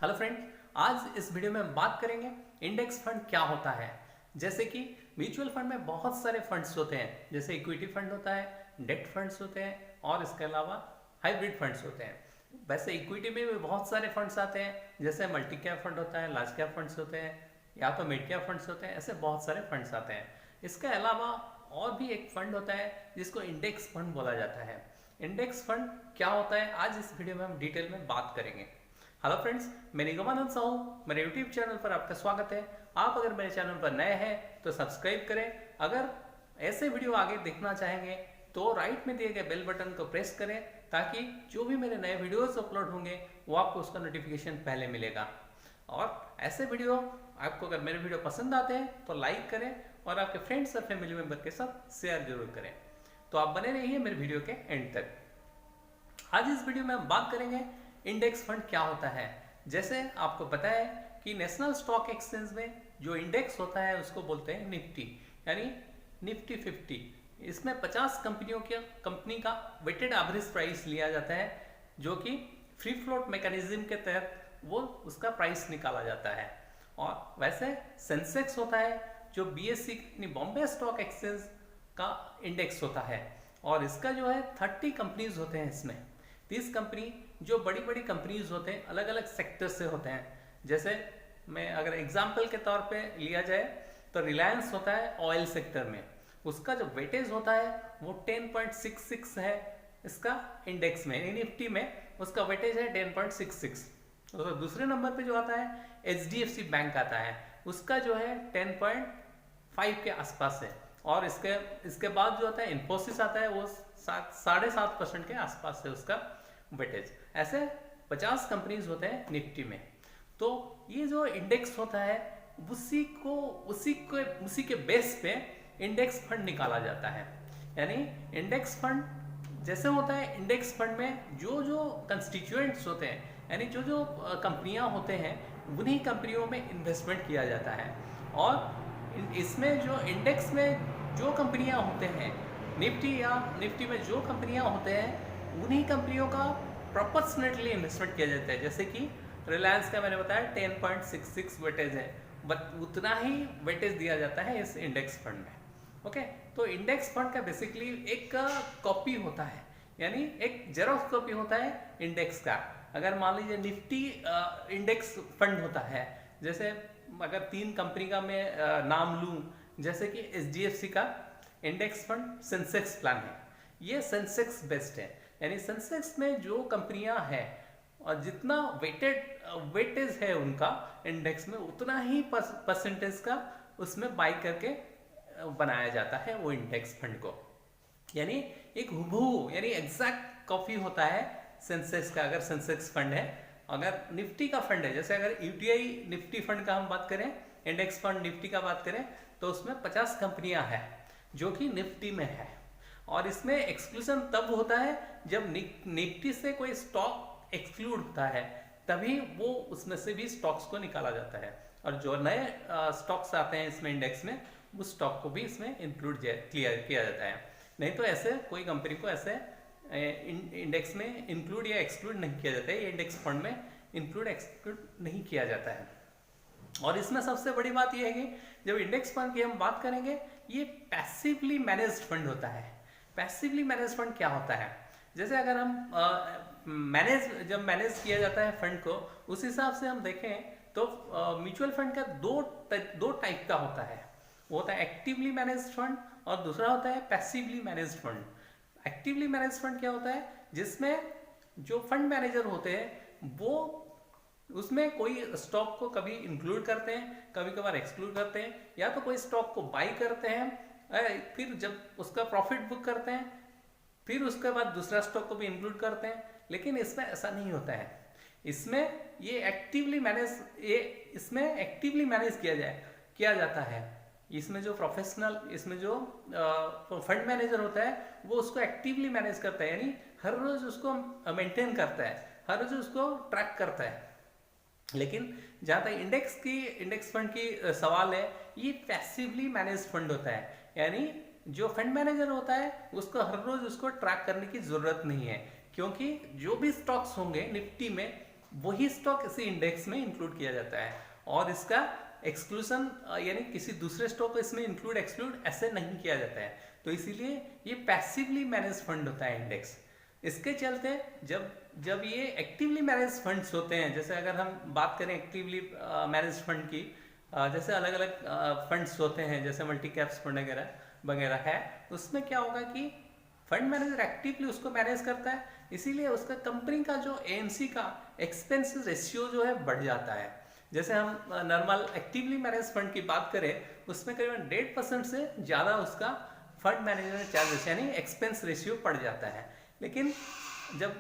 Hello friends, आज इस video में हम बात करेंगे इंडेक्स फंड क्या होता है। जैसे कि म्यूचुअल फंड में बहुत सारे फंड्स होते हैं, जैसे इक्विटी फंड होता है, डेट फंड्स होते हैं और इसके अलावा हाइब्रिड फंड्स होते हैं। वैसे इक्विटी में भी बहुत सारे फंड्स आते हैं, जैसे मल्टी कैप फंड होता है, लार्ज कैप फंड्स होते हैं या तो मिड कैप फंड्स होते हैं। ऐसे बहुत सारे फंड्स आते हैं। इसके अलावा और भी एक फंड होता है जिसको इंडेक्स फंड बोला जाता है। इंडेक्स फंड क्या होता है, आज इस वीडियो में हम डिटेल में बात करेंगे। हेलो फ्रेंड्स, मैं निगमानंद साहू, मेरे यूट्यूब चैनल पर आपका स्वागत है। आप अगर मेरे चैनल पर नए हैं तो सब्सक्राइब करें। अगर ऐसे वीडियो आगे देखना चाहेंगे तो राइट में दिए गए बेल बटन को प्रेस करें, ताकि जो भी मेरे नए वीडियोस अपलोड होंगे वो आपको उसका नोटिफिकेशन पहले मिलेगा। और ऐसे वीडियो आपको अगर मेरे वीडियो पसंद आते हैं तो लाइक करें और आपके फ्रेंड्स और फैमिली मेंबर के साथ शेयर जरूर करें। तो आप बने रहिए मेरे वीडियो के एंड तक। आज इस वीडियो में हम बात करेंगे इंडेक्स फंड क्या होता है। जैसे आपको पता है कि नेशनल स्टॉक एक्सचेंज में जो इंडेक्स होता है उसको बोलते हैं निफ्टी, यानी निफ्टी 50। इसमें 50 कंपनी का वेटेड एवरेज प्राइस लिया जाता है, जो कि फ्री फ्लोट मैकेनिज्म के तहत वो उसका प्राइस निकाला जाता है। और वैसे सेंसेक्स होता है जो बीएससी बॉम्बे स्टॉक एक्सचेंज का इंडेक्स होता है, और इसका जो है 30 कंपनीज होते हैं। इसमें 30 कंपनी जो बड़ी बड़ी कंपनीज होते हैं, अलग अलग सेक्टर से होते हैं। जैसे मैं अगर एग्जांपल के तौर पे लिया जाए तो रिलायंस होता है ऑयल सेक्टर में, उसका जो वेटेज होता है वो 10.66 है। इसका इंडेक्स में निफ्टी में उसका वेटेज है 10.66। तो दूसरे नंबर पे जो आता है एचडीएफसी बैंक आता है, उसका जो है 10.5 के आसपास है। और इसके बाद जो आता है इन्फोसिस आता है, वो 7.5% के आसपास है उसका वेटेज। ऐसे 50 कंपनीज होते हैं निफ्टी में। तो ये जो इंडेक्स होता है उसी के बेस पे इंडेक्स फंड निकाला जाता है। यानी इंडेक्स फंड जैसे होता है, इंडेक्स फंड में जो जो कंस्टिट्यूएंट्स होते हैं, यानी जो जो कंपनियां होते हैं, उन्हीं कंपनियों में इन्वेस्टमेंट किया जाता है। और इसमें जो इंडेक्स में जो कंपनियां होते हैं, निफ्टी में जो कंपनियां होते हैं, उन्हीं कंपनियों का प्रोपोर्शनेटली इन्वेस्टमेंट किया जाता है। जैसे कि रिलायंस का मैंने बताया 10.66 वेटेज है, बट उतना ही वेटेज दिया जाता है इस इंडेक्स फंड में। ओके, तो इंडेक्स फंड का बेसिकली एक कॉपी होता है, यानी एक जेरोक्स कॉपी होता है इंडेक्स का। अगर मान लीजिए निफ्टी इंडेक्स फंड होता है, जैसे अगर 3 कंपनी का मैं नाम लूँ, जैसे कि एचडीएफसी का इंडेक्स फंड सेंसेक्स प्लान है। ये सेंसेक्स बेस्ड है, यानी सेंसेक्स में जो कंपनियां हैं और जितना वेटेज है उनका इंडेक्स में, उतना ही परसेंटेज का उसमें बाई करके बनाया जाता है वो इंडेक्स फंड को। यानी एक हुबहू यानी एग्जैक्ट कॉपी होता है सेंसेक्स का, अगर सेंसेक्स फंड है। अगर निफ्टी का फंड है, जैसे अगर यूटीआई निफ्टी फंड का हम बात करें, इंडेक्स फंड निफ्टी का बात करें, तो उसमें 50 कंपनियां हैं जो कि निफ्टी में है। और इसमें एक्सक्लूजन तब होता है जब निफ्टी से कोई स्टॉक एक्सक्लूड होता है, तभी वो उसमें से भी स्टॉक्स को निकाला जाता है। और जो नए स्टॉक्स आते हैं इसमें इंडेक्स में, उस स्टॉक को भी इसमें इंक्लूड किया जाता है। नहीं तो ऐसे कोई कंपनी को ऐसे इंडेक्स में इंक्लूड या एक्सक्लूड नहीं किया जाता है। ये इंडेक्स फंड में इंक्लूड एक्सक्लूड नहीं किया जाता है। और इसमें सबसे बड़ी बात यह है कि जब इंडेक्स फंड की हम बात करेंगे, ये पैसिवली मैनेज्ड फंड होता है। पैसिवली मैनेज फंड क्या होता है, जैसे अगर हम जब मैनेज किया जाता है फंड को, उस हिसाब से हम देखें तो म्यूचुअल फंड का दो टाइप का होता है। वो होता है एक्टिवली मैनेज्ड फंड और दूसरा होता है passively managed fund. Actively managed fund क्या होता है, जिसमें जो फंड मैनेजर होते हैं वो उसमें कोई स्टॉक को कभी इंक्लूड करते हैं, कभी कभार एक्सक्लूड करते हैं, या तो कोई स्टॉक को बाई करते हैं, फिर जब उसका प्रॉफिट बुक करते हैं, फिर उसके बाद दूसरा स्टॉक को भी इंक्लूड करते हैं। लेकिन इसमें ऐसा नहीं होता है। इसमें ये एक्टिवली मैनेज किया जाता है। इसमें जो फंड मैनेजर होता है वो उसको एक्टिवली मैनेज करता है, यानी हर रोज उसको मेंटेन करता है, हर रोज उसको ट्रैक करता है। लेकिन जहां तक इंडेक्स फंड की सवाल है, ये पैसिवली मैनेज फंड होता है। यानी जो फंड मैनेजर होता है उसको हर रोज उसको ट्रैक करने की जरूरत नहीं है, क्योंकि जो भी स्टॉक्स होंगे निफ्टी में वही स्टॉक इसी इंडेक्स में इंक्लूड किया जाता है, और इसका एक्सक्लूजन यानी किसी दूसरे स्टॉक को इसमें इंक्लूड एक्सक्लूड ऐसे नहीं किया जाता है। तो इसीलिए ये पैसिवली मैनेज फंड होता है इंडेक्स। इसके चलते जब ये एक्टिवली मैनेज फंड्स होते हैं, जैसे अगर हम बात करें एक्टिवली मैनेज फंड की, जैसे अलग अलग फंड्स होते हैं, जैसे मल्टी कैप्स फंड वगैरह वगैरह है, उसमें क्या होगा कि फंड मैनेजर एक्टिवली उसको मैनेज करता है, इसीलिए उसका कंपनी का जो एएमसी का एक्सपेंस रेशियो जो है बढ़ जाता है। जैसे हम नॉर्मल एक्टिवली मैनेज फंड की बात करें, उसमें करीबन 1.5% से ज़्यादा उसका फंड मैनेजमेंट चार्जेस यानी एक्सपेंस रेशियो बढ़ जाता है। लेकिन जब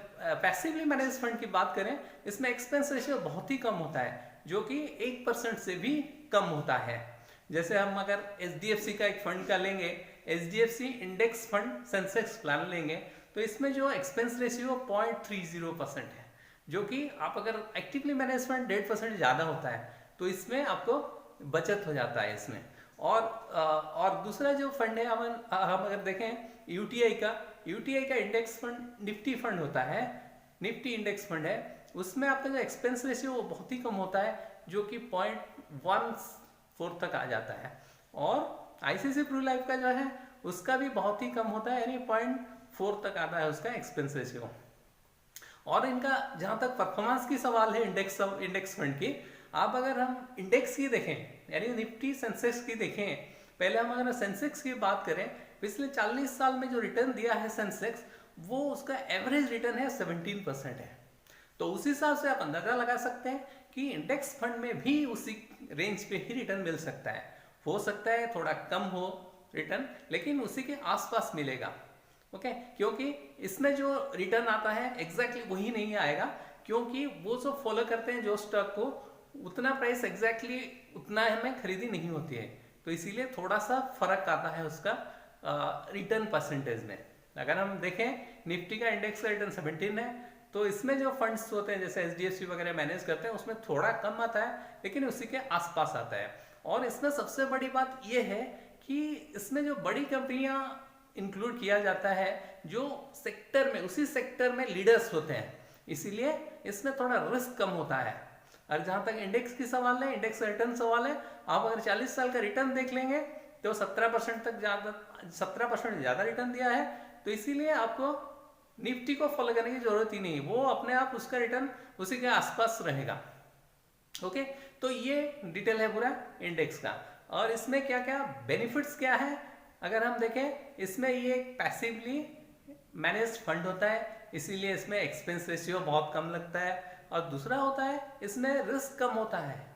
पैसिवली मैनेज फंड की बात करें, इसमें एक्सपेंस रेशियो बहुत ही कम होता है, जो कि 1% से भी कम होता है। जैसे हम अगर एचडीएफसी का एक फंड का लेंगे, HDFC index fund Sensex plan लेंगे, तो इसमें जो एक्सपेंस रेशियो 0.30% है, जो कि आप अगर एक्टिवली मैनेज फंड 1.5% ज़्यादा होता है, तो इसमें आपको बचत हो जाता है इसमें। और दूसरा जो फंड है, हम अगर देखें यूटीआई का इंडेक्स फंड निफ्टी फंड होता है, निफ्टी इंडेक्स फंड है, उसमें आपका जो एक्सपेंस रेशियो वो बहुत ही कम होता है, जो कि 0.14 तक आ जाता है। और आईसीआईसी प्रू लाइफ का जो है उसका भी बहुत ही कम होता है, यानी 0.4 तक आता है उसका एक्सपेंस रेशियो। और इनका जहाँ तक परफॉर्मेंस की सवाल है इंडेक्स फंड की, आप अगर हम इंडेक्स की देखें यानी निफ्टी सेंसेक्स की देखें, पहले हम अगर सेंसेक्स की बात करें, पिछले 40 साल में जो रिटर्न दिया है सेंसेक्स, वो उसका एवरेज रिटर्न है 17% है। तो उसी हिसाब से आप अंदाजा लगा सकते हैं कि इंडेक्स फंड में भी उसी रेंज पे ही रिटर्न मिल सकता है। हो सकता है थोड़ा कम हो रिटर्न, लेकिन उसी के आसपास मिलेगा। ओके, क्योंकि इसमें जो रिटर्न आता है एग्जैक्टली वही नहीं आएगा, क्योंकि वो जो फॉलो करते हैं जो स्टॉक को, उतना प्राइस एग्जैक्टली उतना हमें खरीदी नहीं होती है, तो इसीलिए थोड़ा सा फर्क आता है उसका रिटर्न परसेंटेज में। अगर हम देखें निफ्टी का इंडेक्स का रिटर्न 17 है, तो इसमें जो फंड्स होते हैं जैसे एचडीएफसी वगैरह मैनेज करते हैं, उसमें थोड़ा कम आता है, लेकिन उसी के आसपास आता है। और इसमें सबसे बड़ी बात यह है कि इसमें जो बड़ी कंपनियां इंक्लूड किया जाता है, जो सेक्टर में उसी सेक्टर में लीडर्स होते हैं, इसीलिए इसमें थोड़ा रिस्क कम होता है। और जहां तक इंडेक्स की सवाल है, इंडेक्स का रिटर्न सवाल है, आप अगर 40 साल का रिटर्न देख लेंगे तो 17% ज्यादा रिटर्न दिया है, तो इसीलिए आपको निफ्टी को फॉलो करने की जरूरत ही नहीं, वो अपने आप उसका रिटर्न उसी के आसपास रहेगा। ओके, तो ये डिटेल है पूरा इंडेक्स का। और इसमें क्या क्या बेनिफिट्स क्या है अगर हम देखें, इसमें ये पैसिवली मैनेज्ड फंड होता है, इसीलिए इसमें एक्सपेंस रेशियो बहुत कम लगता है। और दूसरा होता है इसमें रिस्क कम होता है,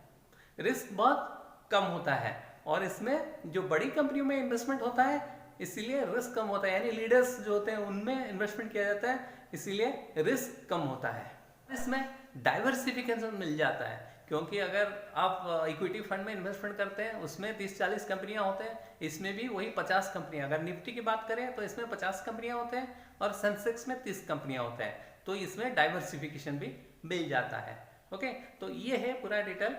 रिस्क बहुत कम होता है। और इसमें जो बड़ी कंपनियों में इन्वेस्टमेंट होता है, इसीलिए रिस्क कम होता है, यानी लीडर्स जो होते हैं उनमें इन्वेस्टमेंट किया जाता है, इसीलिए रिस्क कम होता है। इसमें डाइवर्सिफिकेशन मिल जाता है, क्योंकि अगर आप इक्विटी फंड में इन्वेस्टमेंट करते हैं, उसमें 30-40 कंपनियां होते हैं, इसमें भी वही 50 कंपनियां। अगर निफ्टी की बात करें तो इसमें 50 कंपनियां होते हैं, और सेंसेक्स में 30 कंपनियां होते हैं, तो इसमें डाइवर्सिफिकेशन भी मिल जाता है। ओके, तो ये है पूरा डिटेल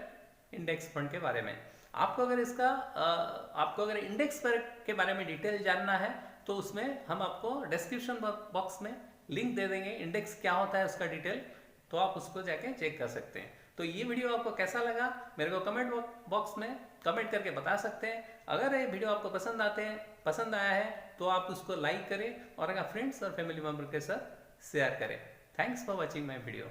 इंडेक्स फंड के बारे में। आपको अगर इंडेक्स के बारे में डिटेल जानना है, तो उसमें हम आपको डिस्क्रिप्शन बॉक्स में लिंक दे देंगे, इंडेक्स क्या होता है उसका डिटेल, तो आप उसको जाके चेक कर सकते हैं। तो ये वीडियो आपको कैसा लगा मेरे को कमेंट बॉक्स में कमेंट करके बता सकते हैं। अगर ये वीडियो आपको पसंद आया है तो आप उसको लाइक करें, और अगर फ्रेंड्स और फैमिली मेम्बर के साथ शेयर करें। Thanks for watching my video.